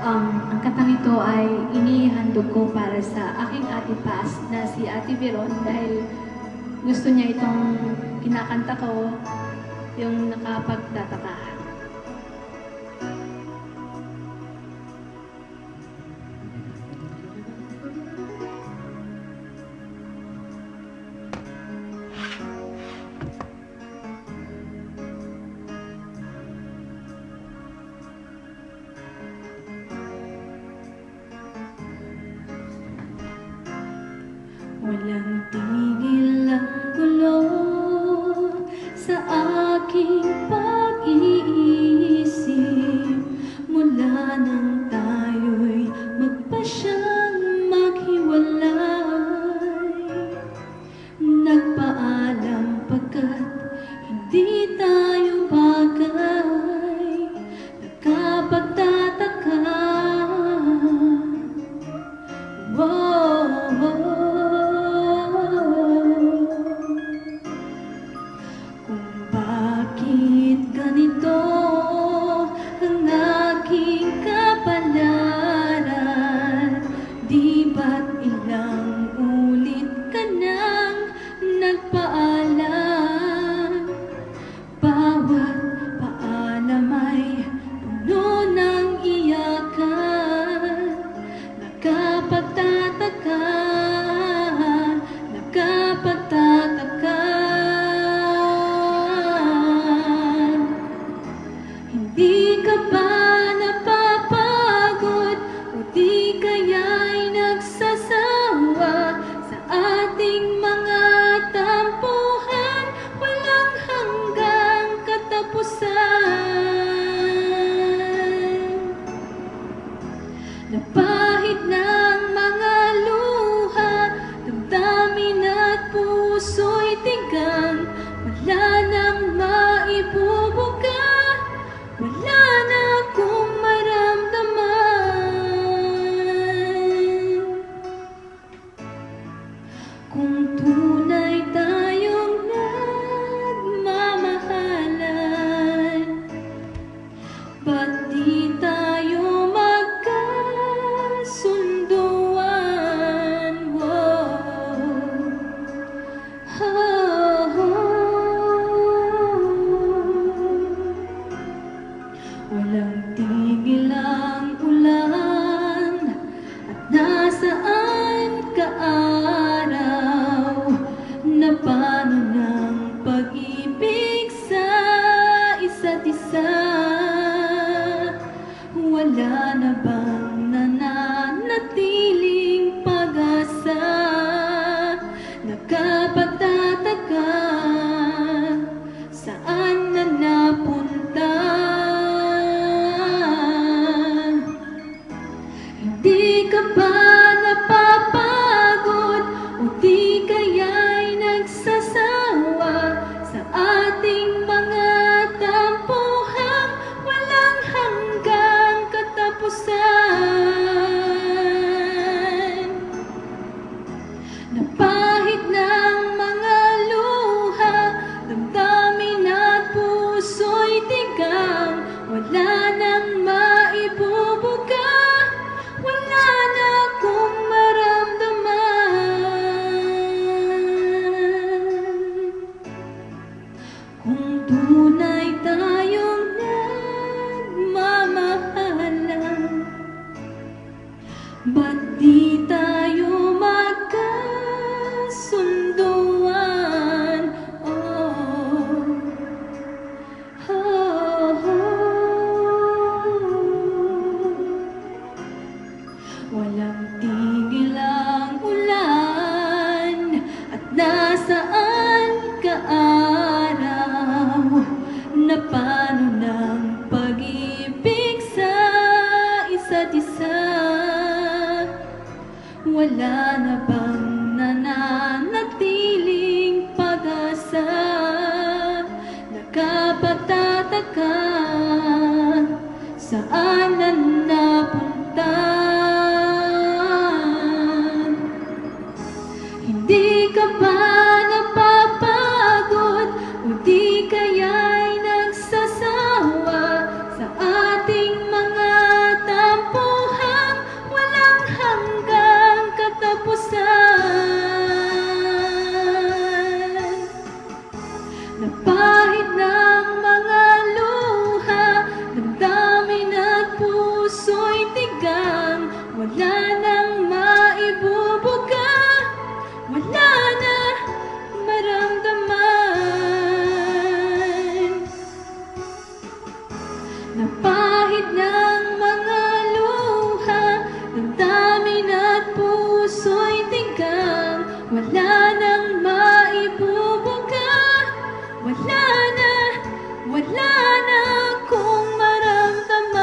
Ang katang ito ay inihandog ko para sa aking ate Paz na si Ate Veron dahil gusto niya itong kinakanta ko, yung nakapagtataka. Walang tigil ang gulo sa aking pag-iisip mula nang tayo'y magpasyang maghiwalay. Nagpaalam pagkat hindi tayo bagay, nakapagtataka. Bakit ganito ang aking kapalaran? Di ba't ilang ulit ka nang nagpaalam? Bawat paalam ay puno ng iyakan. Nakapagtataka, nakapagtataka. Di ka ba napapagod o di kaya'y nagsasawa sa ating mga tampuhan? Walang hanggang katapusan. Napahid ng mga luha, damdamin at puso'y tigang, wala nang maibubuga. Wala na akong maramdaman. Kung tunay tayong nagmamahalan, ba't di tayo magkasunduan? Walang tigil ang ulan at nasaan ka araw? Na paano ng pag-ibig sa isa't isa? Wala na bang nananatiling pag-asa? Nakapagtataka, saan na napunta? Di ka ba napapagod o di kaya'y nagsasawa sa ating mga tampuhang walang hanggang katapusan? Napahid ng mga luha, damdamin at puso'y tigang, wala nang maibubuga. Wala na akong maramdaman. Kung tunay tayong nagmamahalan, ba't di tayo magkasunduan? Walang tigil ang ulan at nasaan ka araw? Na paano ng pag-ibig sa isa't isa? Wala na bang nananatiling pag-asa? Nakapagtataka, saan na napunta? Di ka ba napapagod o di kaya'y nagsasawa sa ating mga tampuhan? wala na akong maramdaman.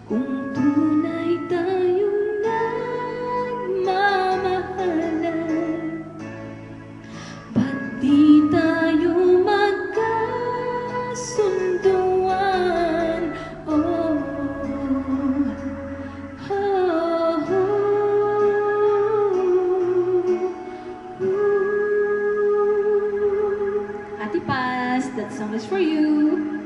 Kung tunay tayong nagmamahalan, ba't di tayo magkasunduan? Oh, oh, oh, Ate Paz, that song is for you.